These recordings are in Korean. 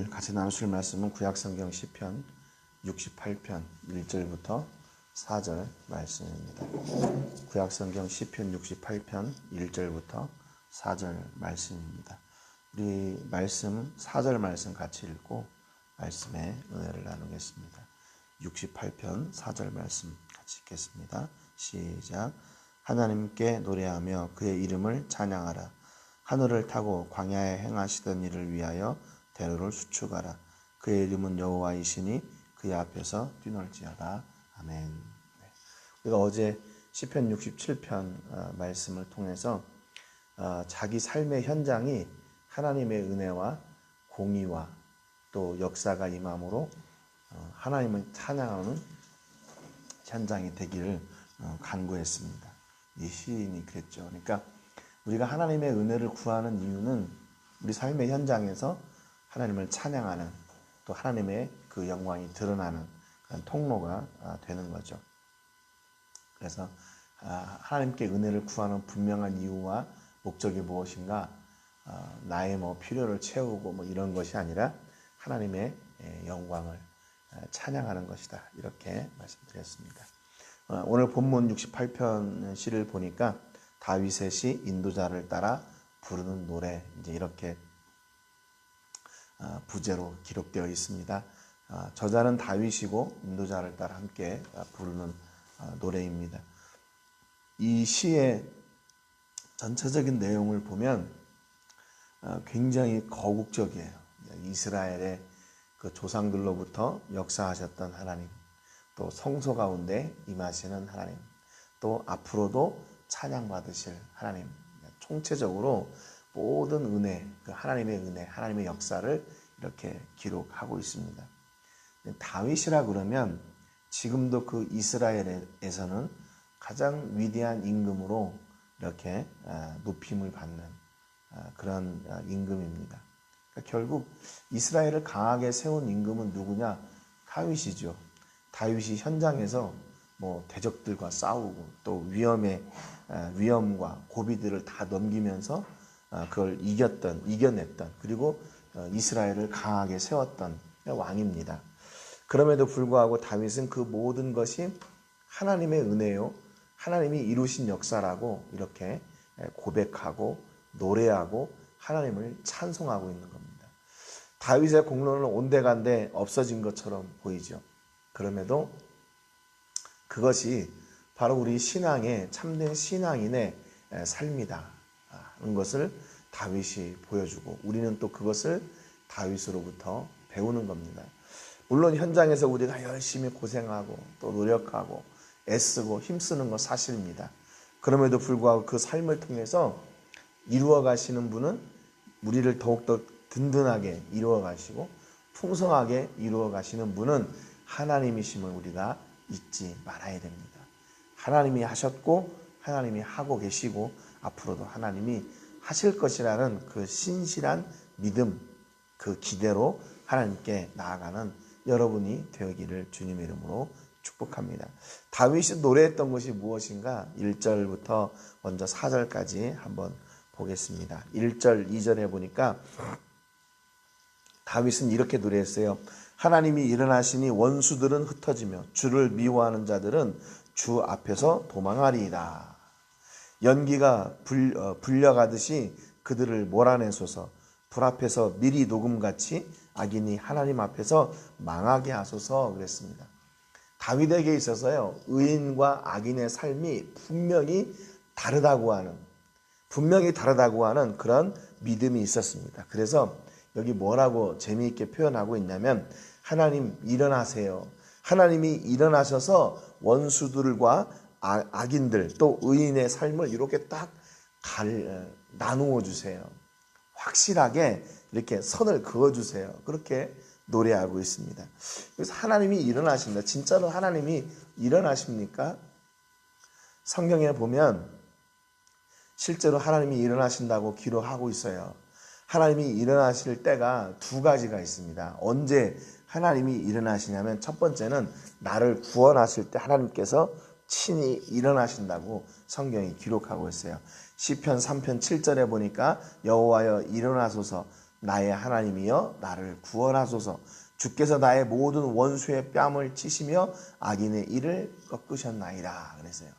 같이 나누실 말씀은 구약성경 시편 68편 1절부터 4절 말씀입니다. 구약성경 시편 68편 1절부터 4절 말씀입니다. 우리 말씀 4절 말씀 같이 읽고 말씀의 은혜를 나누겠습니다. 68편 4절 말씀 같이 읽겠습니다. 시작. 하나님께 노래하며 그의 이름을 찬양하라. 하늘을 타고 광야에 행하시던 일을 위하여 대로를 수축하라. 그의 이름은 여호와이시니 그의 앞에서 뛰놀지어다. 아멘. 우리가 어제 시편 67편 말씀을 통해서 자기 삶의 현장이 하나님의 은혜와 공의와 또 역사가 임함으로 하나님을 찬양하는 현장이 되기를 간구했습니다. 이 시인이 그랬죠. 그러니까 우리가 하나님의 은혜를 구하는 이유는 우리 삶의 현장에서 하나님을 찬양하는, 또 하나님의 그 영광이 드러나는 그런 통로가 되는 거죠. 그래서 하나님께 은혜를 구하는 분명한 이유와 목적이 무엇인가? 나의 필요를 채우고 이런 것이 아니라 하나님의 영광을 찬양하는 것이다. 이렇게 말씀드렸습니다. 오늘 본문 68편 시를 보니까 다윗의 시 인도자를 따라 부르는 노래, 이제 이렇게 부제로 기록되어 있습니다. 저자는 다윗이고 인도자를 따라 함께 부르는 노래입니다. 이 시의 전체적인 내용을 보면 굉장히 거국적이에요. 이스라엘의 그 조상들로부터 역사하셨던 하나님, 또 성소 가운데 임하시는 하나님, 또 앞으로도 찬양받으실 하나님, 총체적으로 모든 은혜, 그 하나님의 은혜, 하나님의 역사를 이렇게 기록하고 있습니다. 다윗이라 그러면 지금도 그 이스라엘에서는 가장 위대한 임금으로 이렇게 높임을 받는 그런 임금입니다. 그러니까 결국 이스라엘을 강하게 세운 임금은 누구냐? 다윗이죠. 다윗이 현장에서 대적들과 싸우고 또 위험과 고비들을 다 넘기면서 그걸 이겨냈던, 그리고 이스라엘을 강하게 세웠던 왕입니다. 그럼에도 불구하고 다윗은 그 모든 것이 하나님의 은혜요, 하나님이 이루신 역사라고 이렇게 고백하고 노래하고 하나님을 찬송하고 있는 겁니다. 다윗의 공로는 온데간데 없어진 것처럼 보이죠. 그럼에도 그것이 바로 우리 신앙의 참된 신앙인의 삶이다 하는 것을 다윗이 보여주고, 우리는 또 그것을 다윗으로부터 배우는 겁니다. 물론 현장에서 우리가 열심히 고생하고 또 노력하고 애쓰고 힘쓰는 건 사실입니다. 그럼에도 불구하고 그 삶을 통해서 이루어 가시는 분은 우리를 더욱더 든든하게 이루어 가시고 풍성하게 이루어 가시는 분은 하나님이심을 우리가 잊지 말아야 됩니다. 하나님이 하셨고 하나님이 하고 계시고 앞으로도 하나님이 하실 것이라는 그 신실한 믿음, 그 기대로 하나님께 나아가는 여러분이 되기를 주님의 이름으로 축복합니다. 다윗이 노래했던 것이 무엇인가? 1절부터 먼저 4절까지 한번 보겠습니다. 1절, 2절에 보니까 다윗은 이렇게 노래했어요. 하나님이 일어나시니 원수들은 흩어지며 주를 미워하는 자들은 주 앞에서 도망하리이다. 연기가 불려가듯이 그들을 몰아내소서. 불 앞에서 미리 녹음같이 악인이 하나님 앞에서 망하게 하소서 그랬습니다. 다윗에게 있어서요, 의인과 악인의 삶이 분명히 다르다고 하는 그런 믿음이 있었습니다. 그래서 여기 뭐라고 재미있게 표현하고 있냐면, 하나님 일어나세요. 하나님이 일어나셔서 원수들과 악인들 또 의인의 삶을 이렇게 딱 나누어 주세요. 확실하게 이렇게 선을 그어주세요. 그렇게 노래하고 있습니다. 그래서 하나님이 일어나십니다. 진짜로 하나님이 일어나십니까? 성경에 보면 실제로 하나님이 일어나신다고 기록하고 있어요. 하나님이 일어나실 때가 두 가지가 있습니다. 언제 하나님이 일어나시냐면, 첫 번째는 나를 구원하실 때 하나님께서 친히 일어나신다고 성경이 기록하고 있어요. 시편 3편 7절에 보니까 여호와여 일어나소서, 나의 하나님이여 나를 구원하소서. 주께서 나의 모든 원수의 뺨을 치시며 악인의 일을 꺾으셨나이다 그랬어요.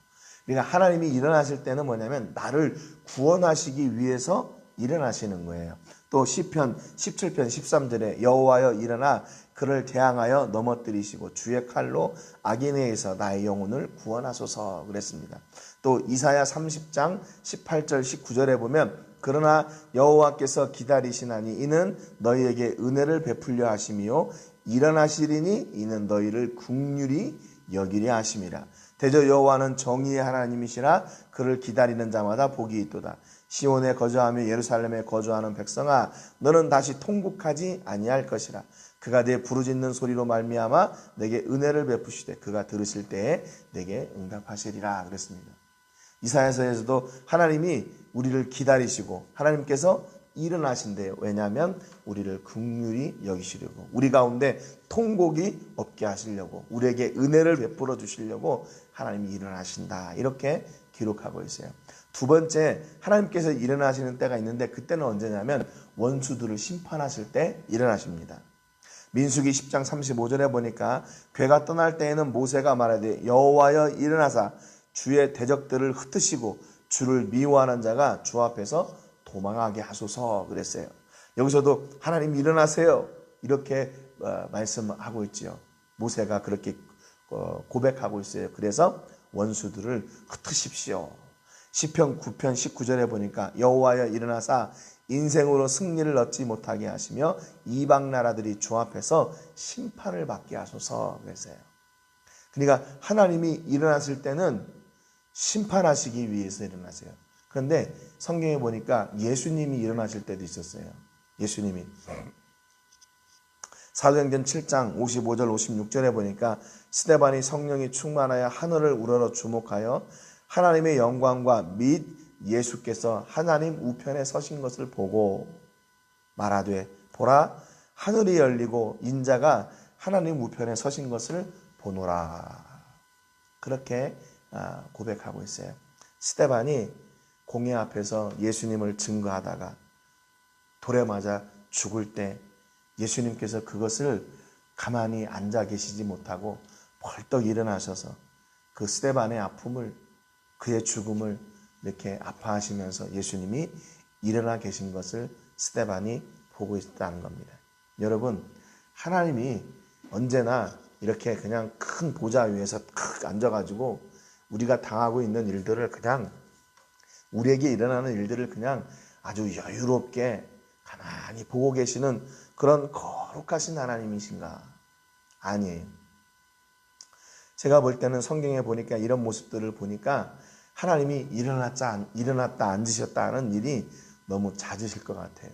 그러니까 하나님이 일어나실 때는 뭐냐면 나를 구원하시기 위해서 일어나시는 거예요. 또 시편 17편 13절에 여호와여 일어나 그를 대항하여 넘어뜨리시고 주의 칼로 악인에 의해서 나의 영혼을 구원하소서 그랬습니다. 또 이사야 30장 18절 19절에 보면 그러나 여호와께서 기다리시나니 이는 너희에게 은혜를 베풀려 하심이요 일어나시리니 이는 너희를 긍휼히 여기려 하심이라. 대저 여호와는 정의의 하나님이시라. 그를 기다리는 자마다 복이 있도다. 시온에 거주하며 예루살렘에 거주하는 백성아 너는 다시 통곡하지 아니할 것이라. 그가 내 부르짖는 소리로 말미암아 내게 은혜를 베푸시되 그가 들으실 때에 내게 응답하시리라 그랬습니다. 이사야서에서도 하나님이 우리를 기다리시고 하나님께서 일어나신대요. 왜냐하면 우리를 긍휼히 여기시려고, 우리 가운데 통곡이 없게 하시려고, 우리에게 은혜를 베풀어 주시려고 하나님이 일어나신다 이렇게 기록하고 있어요. 두 번째, 하나님께서 일어나시는 때가 있는데 그때는 언제냐면 원수들을 심판하실 때 일어나십니다. 민수기 10장 35절에 보니까 괴가 떠날 때에는 모세가 말하되 여호와여 일어나사 주의 대적들을 흩으시고 주를 미워하는 자가 주 앞에서 도망하게 하소서 그랬어요. 여기서도 하나님 일어나세요 이렇게 말씀하고 있지요. 모세가 그렇게 고백하고 있어요. 그래서 원수들을 흩으십시오. 시편 9편 19절에 보니까 여호와여 일어나사 인생으로 승리를 얻지 못하게 하시며 이방 나라들이 주 앞에서 심판을 받게 하소서 그랬어요. 그러니까 하나님이 일어나실 때는 심판하시기 위해서 일어나세요. 그런데 성경에 보니까 예수님이 일어나실 때도 있었어요. 예수님이 사도행전 7장 55절 56절에 보니까 스데반이 성령이 충만하여 하늘을 우러러 주목하여 하나님의 영광과 및 예수께서 하나님 우편에 서신 것을 보고 말하되 보라 하늘이 열리고 인자가 하나님 우편에 서신 것을 보노라. 그렇게 고백하고 있어요. 스데반이 공회 앞에서 예수님을 증거하다가 돌에 맞아 죽을 때 예수님께서 그것을 가만히 앉아 계시지 못하고 벌떡 일어나셔서 그 스데반의 아픔을, 그의 죽음을 이렇게 아파하시면서 예수님이 일어나 계신 것을 스데반이 보고 있다는 겁니다. 여러분, 하나님이 언제나 이렇게 그냥 큰 보좌 위에서 탁 앉아가지고 우리가 당하고 있는 일들을 그냥, 우리에게 일어나는 일들을 그냥 아주 여유롭게 가만히 보고 계시는 그런 거룩하신 하나님이신가? 아니에요. 제가 볼 때는 성경에 보니까 이런 모습들을 보니까 하나님이 일어났다 앉으셨다 하는 일이 너무 잦으실 것 같아요.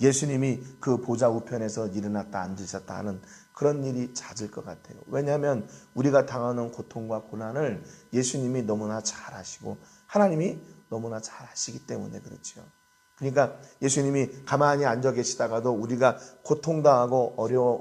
예수님이 그 보좌 우편에서 일어났다 앉으셨다 하는 그런 일이 잦을 것 같아요. 왜냐하면 우리가 당하는 고통과 고난을 예수님이 너무나 잘 아시고 하나님이 너무나 잘 아시기 때문에 그렇죠. 그러니까 예수님이 가만히 앉아 계시다가도 우리가 고통당하고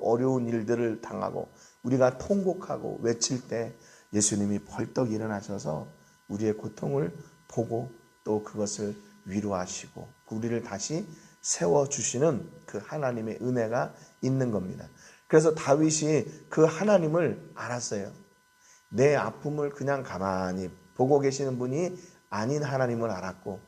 어려운 일들을 당하고 우리가 통곡하고 외칠 때 예수님이 벌떡 일어나셔서 우리의 고통을 보고 또 그것을 위로하시고 우리를 다시 세워주시는 그 하나님의 은혜가 있는 겁니다. 그래서 다윗이 그 하나님을 알았어요. 내 아픔을 그냥 가만히 보고 계시는 분이 아닌 하나님을 알았고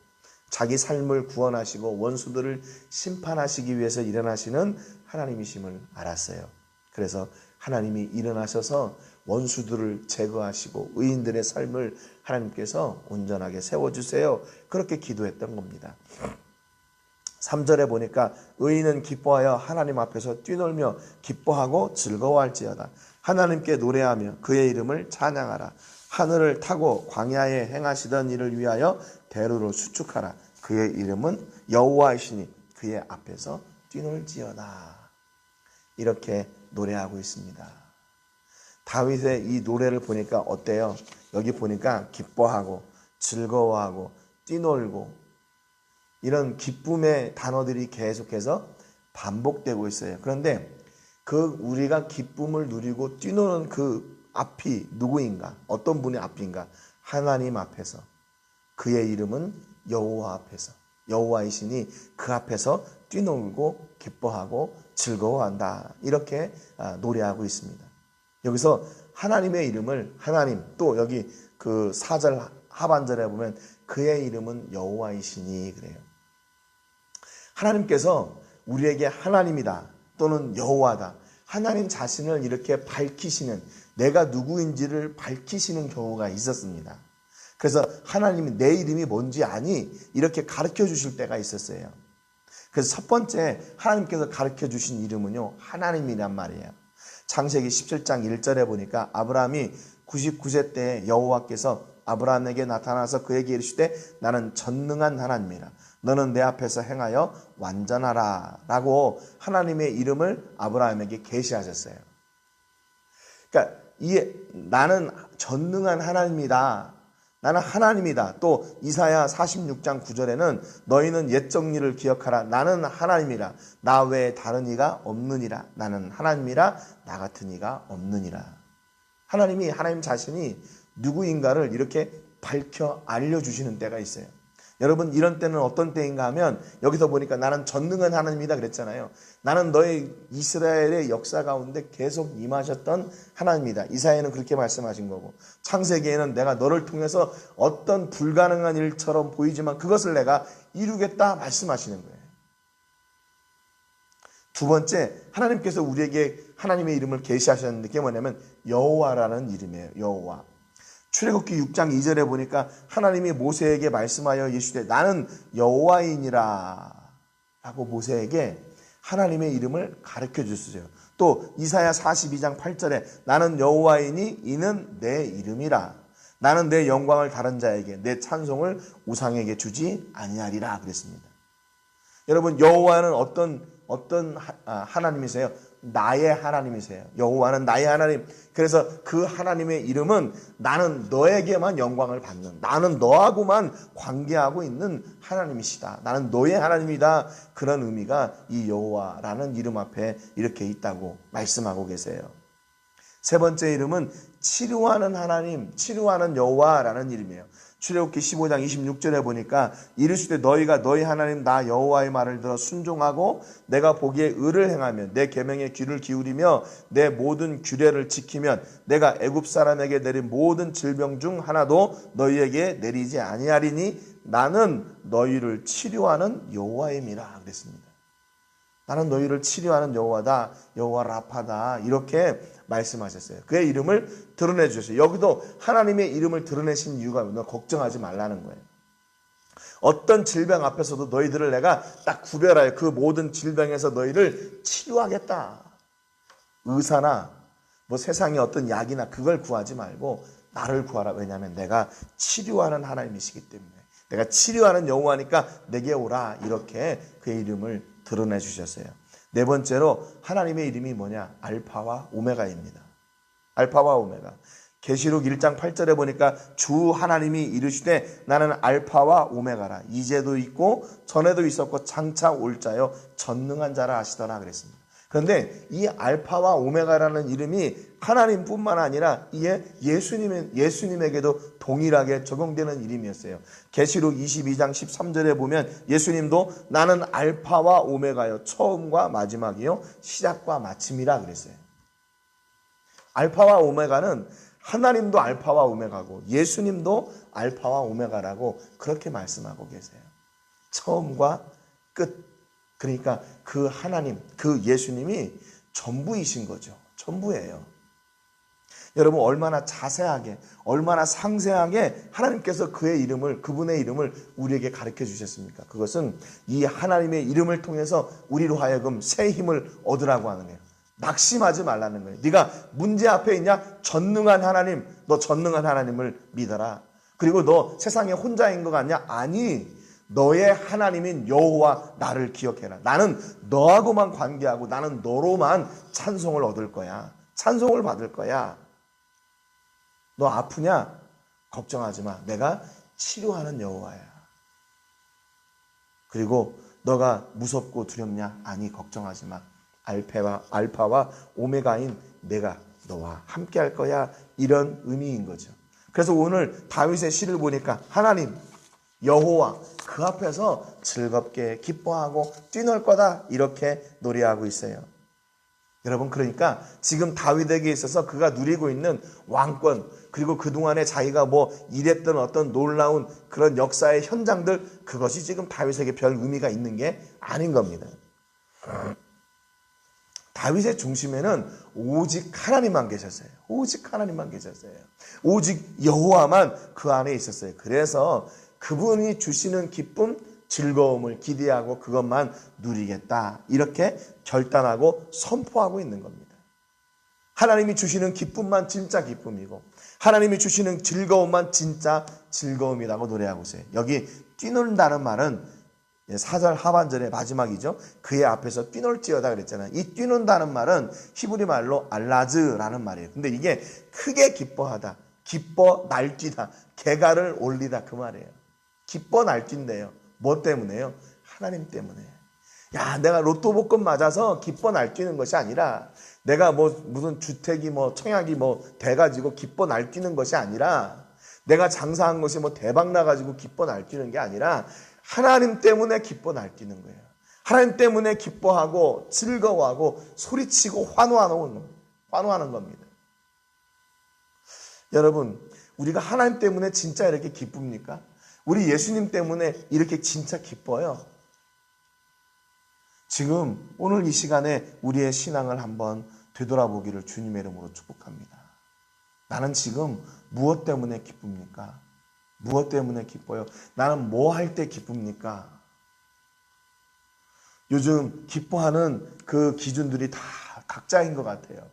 자기 삶을 구원하시고 원수들을 심판하시기 위해서 일어나시는 하나님이심을 알았어요. 그래서 하나님이 일어나셔서 원수들을 제거하시고 의인들의 삶을 하나님께서 온전하게 세워주세요. 그렇게 기도했던 겁니다. 3절에 보니까 의인은 기뻐하여 하나님 앞에서 뛰놀며 기뻐하고 즐거워할지어다. 하나님께 노래하며 그의 이름을 찬양하라. 하늘을 타고 광야에 행하시던 일을 위하여 대로로 수축하라. 그의 이름은 여호와이시니 그의 앞에서 뛰놀지어다. 이렇게 노래하고 있습니다. 다윗의 이 노래를 보니까 어때요? 여기 보니까 기뻐하고 즐거워하고 뛰놀고 이런 기쁨의 단어들이 계속해서 반복되고 있어요. 그런데 그 우리가 기쁨을 누리고 뛰노는 그 앞이 누구인가? 어떤 분의 앞인가? 하나님 앞에서. 그의 이름은 여호와 앞에서. 여호와이시니 그 앞에서 뛰놀고 기뻐하고 즐거워한다. 이렇게 노래하고 있습니다. 여기서 하나님의 이름을 하나님, 또 여기 그 4절 하반절에 보면 그의 이름은 여호와이시니 그래요. 하나님께서 우리에게 하나님이다 또는 여호와다, 하나님 자신을 이렇게 밝히시는, 내가 누구인지를 밝히시는 경우가 있었습니다. 그래서 하나님이 내 이름이 뭔지 아니? 이렇게 가르쳐 주실 때가 있었어요. 그래서 첫 번째 하나님께서 가르쳐 주신 이름은요, 하나님이란 말이에요. 창세기 17장 1절에 보니까 아브라함이 99세 때 여호와께서 아브라함에게 나타나서 그에게 이르시되 나는 전능한 하나님이라, 너는 내 앞에서 행하여 완전하라 라고 하나님의 이름을 아브라함에게 계시하셨어요. 그러니까 나는 전능한 하나님이다, 나는 하나님이다. 또 이사야 46장 9절에는 너희는 옛적 일을 기억하라, 나는 하나님이라, 나 외에 다른 이가 없느니라, 나는 하나님이라, 나 같은 이가 없느니라. 하나님 자신이 누구인가를 이렇게 밝혀 알려주시는 때가 있어요. 여러분, 이런 때는 어떤 때인가 하면 여기서 보니까 나는 전능한 하나님이다 그랬잖아요. 나는 너의 이스라엘의 역사 가운데 계속 임하셨던 하나님이다. 이사야는 그렇게 말씀하신 거고, 창세기에는 내가 너를 통해서 어떤 불가능한 일처럼 보이지만 그것을 내가 이루겠다 말씀하시는 거예요. 두 번째, 하나님께서 우리에게 하나님의 이름을 계시하셨는데 그게 뭐냐면 여호와라는 이름이에요. 여호와. 출애굽기 6장 2절에 보니까 하나님이 모세에게 말씀하여 이르시되 나는 여호와이니라 라고 모세에게 하나님의 이름을 가르쳐 주셨어요. 또 이사야 42장 8절에 나는 여호와이니 이는 내 이름이라, 나는 내 영광을 다른 자에게 내 찬송을 우상에게 주지 아니하리라 그랬습니다. 여러분, 여호와는 어떤 하나님이세요? 나의 하나님이세요. 여호와는 나의 하나님. 그래서 그 하나님의 이름은 나는 너에게만 영광을 받는, 나는 너하고만 관계하고 있는 하나님이시다, 나는 너의 하나님이다, 그런 의미가 이 여호와라는 이름 앞에 이렇게 있다고 말씀하고 계세요. 세 번째 이름은 치료하는 하나님, 치료하는 여호와라는 이름이에요. 출애굽기 15장 26절에 보니까 이르시되 너희가 너희 하나님 나 여호와의 말을 들어 순종하고 내가 보기에 의를 행하면 내 계명에 귀를 기울이며 내 모든 규례를 지키면 내가 애굽 사람에게 내린 모든 질병 중 하나도 너희에게 내리지 아니하리니 나는 너희를 치료하는 여호와임이라 그랬습니다. 나는 너희를 치료하는 여호와다, 여호와 라파다, 이렇게 말씀하셨어요. 그의 이름을 드러내 주셨어요. 여기도 하나님의 이름을 드러내신 이유가 너 걱정하지 말라는 거예요. 어떤 질병 앞에서도 너희들을 내가 딱 구별하여 그 모든 질병에서 너희를 치료하겠다. 의사나 세상의 어떤 약이나 그걸 구하지 말고 나를 구하라. 왜냐하면 내가 치료하는 하나님이시기 때문에, 내가 치료하는 여호와니까 내게 오라, 이렇게 그의 이름을 드러내 주셨어요. 네 번째로 하나님의 이름이 뭐냐? 알파와 오메가입니다. 알파와 오메가. 계시록 1장 8절에 보니까 주 하나님이 이르시되 나는 알파와 오메가라, 이제도 있고 전에도 있었고 장차 올 자요 전능한 자라 하시더라 그랬습니다. 그런데 이 알파와 오메가라는 이름이 하나님뿐만 아니라 이게 예수님에게도 동일하게 적용되는 이름이었어요. 계시록 22장 13절에 보면 예수님도 나는 알파와 오메가요, 처음과 마지막이요 시작과 마침이라 그랬어요. 알파와 오메가는 하나님도 알파와 오메가고 예수님도 알파와 오메가라고 그렇게 말씀하고 계세요. 처음과 끝. 그러니까 그 하나님, 그 예수님이 전부이신 거죠. 전부예요. 여러분, 얼마나 자세하게, 얼마나 상세하게 하나님께서 그분의 이름을 우리에게 가르쳐 주셨습니까? 그것은 이 하나님의 이름을 통해서 우리로 하여금 새 힘을 얻으라고 하는 거예요. 낙심하지 말라는 거예요. 네가 문제 앞에 있냐? 전능한 하나님, 너 전능한 하나님을 믿어라. 그리고 너 세상에 혼자인 것 같냐? 아니, 너의 하나님인 여호와 나를 기억해라. 나는 너하고만 관계하고 나는 너로만 찬송을 얻을 거야. 찬송을 받을 거야. 너 아프냐? 걱정하지 마. 내가 치료하는 여호와야. 그리고 너가 무섭고 두렵냐? 아니, 걱정하지 마. 알파와 오메가인 내가 너와 함께 할 거야. 이런 의미인 거죠. 그래서 오늘 다윗의 시를 보니까 하나님, 여호와 그 앞에서 즐겁게 기뻐하고 뛰놀 거다 이렇게 노래하고 있어요. 여러분, 그러니까 지금 다윗에게 있어서 그가 누리고 있는 왕권, 그리고 그동안에 자기가 일했던 어떤 놀라운 그런 역사의 현장들, 그것이 지금 다윗에게 별 의미가 있는 게 아닌 겁니다. 다윗의 중심에는 오직 하나님만 계셨어요. 오직 하나님만 계셨어요. 오직 여호와만 그 안에 있었어요. 그래서 그분이 주시는 기쁨, 즐거움을 기대하고 그것만 누리겠다, 이렇게 결단하고 선포하고 있는 겁니다. 하나님이 주시는 기쁨만 진짜 기쁨이고 하나님이 주시는 즐거움만 진짜 즐거움이라고 노래하고 있어요. 여기 뛰놀다는 말은 4절 하반절의 마지막이죠. 그의 앞에서 뛰놀지어다 그랬잖아요. 이 뛰는다는 말은 히브리 말로 알라즈라는 말이에요. 근데 이게 크게 기뻐하다, 기뻐 날뛰다, 개가를 올리다, 그 말이에요. 기뻐 날뛴대요. 뭐 때문에요? 하나님 때문에. 야, 내가 로또 복권 맞아서 기뻐 날뛰는 것이 아니라, 내가 무슨 주택이 청약이 돼가지고 기뻐 날뛰는 것이 아니라, 내가 장사한 것이 대박 나가지고 기뻐 날뛰는 게 아니라 하나님 때문에 기뻐 날뛰는 거예요. 하나님 때문에 기뻐하고 즐거워하고 소리치고 환호하는 겁니다. 여러분, 우리가 하나님 때문에 진짜 이렇게 기쁩니까? 우리 예수님 때문에 이렇게 진짜 기뻐요. 지금 오늘 이 시간에 우리의 신앙을 한번 되돌아보기를 주님의 이름으로 축복합니다. 나는 지금 무엇 때문에 기쁩니까? 무엇 때문에 기뻐요? 나는 뭐 할 때 기쁩니까? 요즘 기뻐하는 그 기준들이 다 각자인 것 같아요.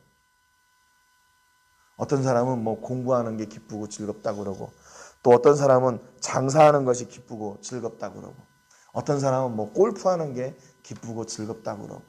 어떤 사람은 공부하는 게 기쁘고 즐겁다고 그러고, 또 어떤 사람은 장사하는 것이 기쁘고 즐겁다고 그러고, 어떤 사람은 골프하는 게 기쁘고 즐겁다고 그러고.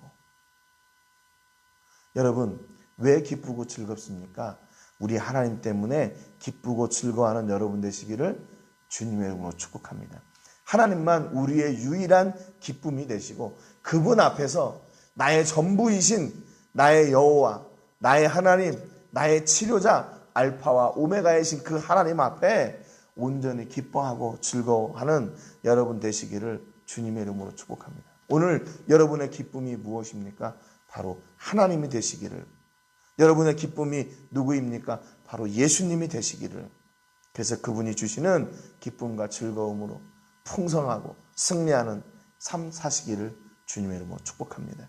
여러분, 왜 기쁘고 즐겁습니까? 우리 하나님 때문에 기쁘고 즐거워하는 여러분 되시기를 주님의 이름으로 축복합니다. 하나님만 우리의 유일한 기쁨이 되시고, 그분 앞에서 나의 전부이신 나의 여호와, 나의 하나님, 나의 치료자, 알파와 오메가이신 그 하나님 앞에 온전히 기뻐하고 즐거워하는 여러분 되시기를 주님의 이름으로 축복합니다. 오늘 여러분의 기쁨이 무엇입니까? 바로 하나님이 되시기를. 여러분의 기쁨이 누구입니까? 바로 예수님이 되시기를. 그래서 그분이 주시는 기쁨과 즐거움으로 풍성하고 승리하는 삶 사시기를 주님의 이름으로 축복합니다.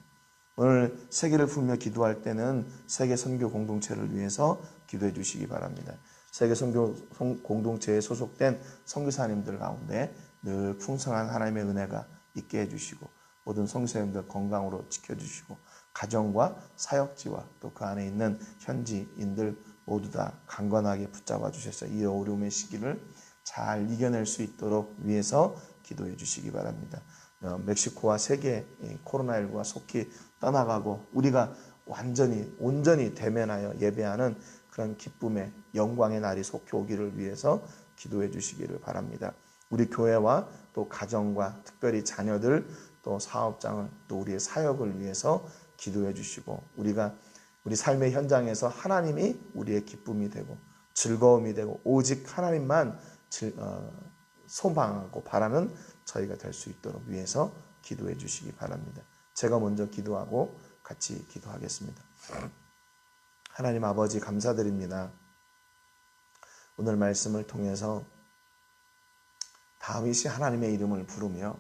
오늘 세계를 풀며 기도할 때는 세계 선교 공동체를 위해서 기도해 주시기 바랍니다. 세계 선교 공동체에 소속된 선교사님들 가운데 늘 풍성한 하나님의 은혜가 있게 해주시고, 모든 선교사님들 건강으로 지켜주시고, 가정과 사역지와 또 그 안에 있는 현지인들 모두 다 강건하게 붙잡아 주셔서 이 어려움의 시기를 잘 이겨낼 수 있도록 위해서 기도해 주시기 바랍니다. 멕시코와 세계 코로나19가 속히 떠나가고 우리가 온전히 대면하여 예배하는 그런 기쁨의 영광의 날이 속히 오기를 위해서 기도해 주시기를 바랍니다. 우리 교회와 또 가정과 특별히 자녀들, 또 사업장을, 또 우리의 사역을 위해서 기도해 주시고, 우리 삶의 현장에서 하나님이 우리의 기쁨이 되고 즐거움이 되고 오직 하나님만 소망하고 바라는 저희가 될 수 있도록 위해서 기도해 주시기 바랍니다. 제가 먼저 기도하고 같이 기도하겠습니다. 하나님 아버지, 감사드립니다. 오늘 말씀을 통해서 다윗이 하나님의 이름을 부르며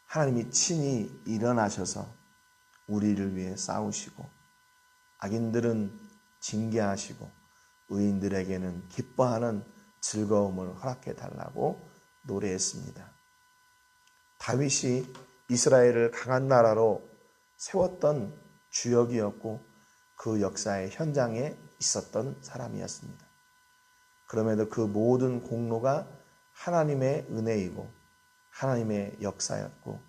하나님이 친히 일어나셔서 우리를 위해 싸우시고, 악인들은 징계하시고 의인들에게는 기뻐하는 즐거움을 허락해 달라고 노래했습니다. 다윗이 이스라엘을 강한 나라로 세웠던 주역이었고 그 역사의 현장에 있었던 사람이었습니다. 그럼에도 그 모든 공로가 하나님의 은혜이고 하나님의 역사였고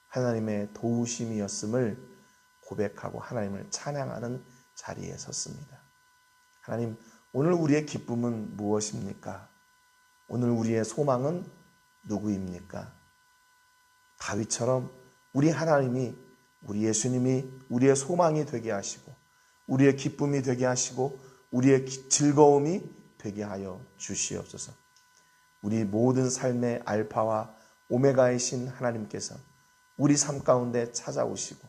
하나님의 도우심이었음을 고백하고 하나님을 찬양하는 자리에 섰습니다. 하나님, 오늘 우리의 기쁨은 무엇입니까? 오늘 우리의 소망은 누구입니까? 다윗처럼 우리 하나님이, 우리 예수님이 우리의 소망이 되게 하시고 우리의 기쁨이 되게 하시고 우리의 즐거움이 되게 하여 주시옵소서. 우리 모든 삶의 알파와 오메가이신 하나님께서 우리 삶 가운데 찾아오시고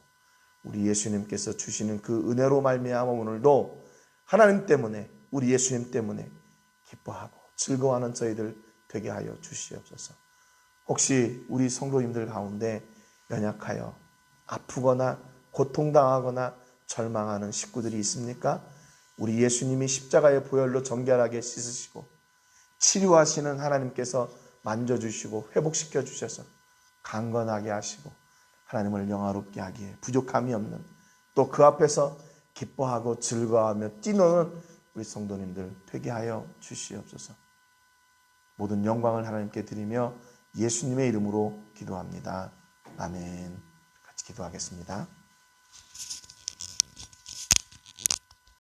우리 예수님께서 주시는 그 은혜로 말미암아 오늘도 하나님 때문에, 우리 예수님 때문에 기뻐하고 즐거워하는 저희들 되게 하여 주시옵소서. 혹시 우리 성도님들 가운데 연약하여 아프거나 고통당하거나 절망하는 식구들이 있습니까? 우리 예수님이 십자가의 보혈로 정결하게 씻으시고 치료하시는 하나님께서 만져주시고 회복시켜 주셔서 강건하게 하시고 하나님을 영화롭게 하기에 부족함이 없는, 또 그 앞에서 기뻐하고 즐거워하며 뛰노는 우리 성도님들 되게 하여 주시옵소서. 모든 영광을 하나님께 드리며 예수님의 이름으로 기도합니다. 아멘. 같이 기도하겠습니다.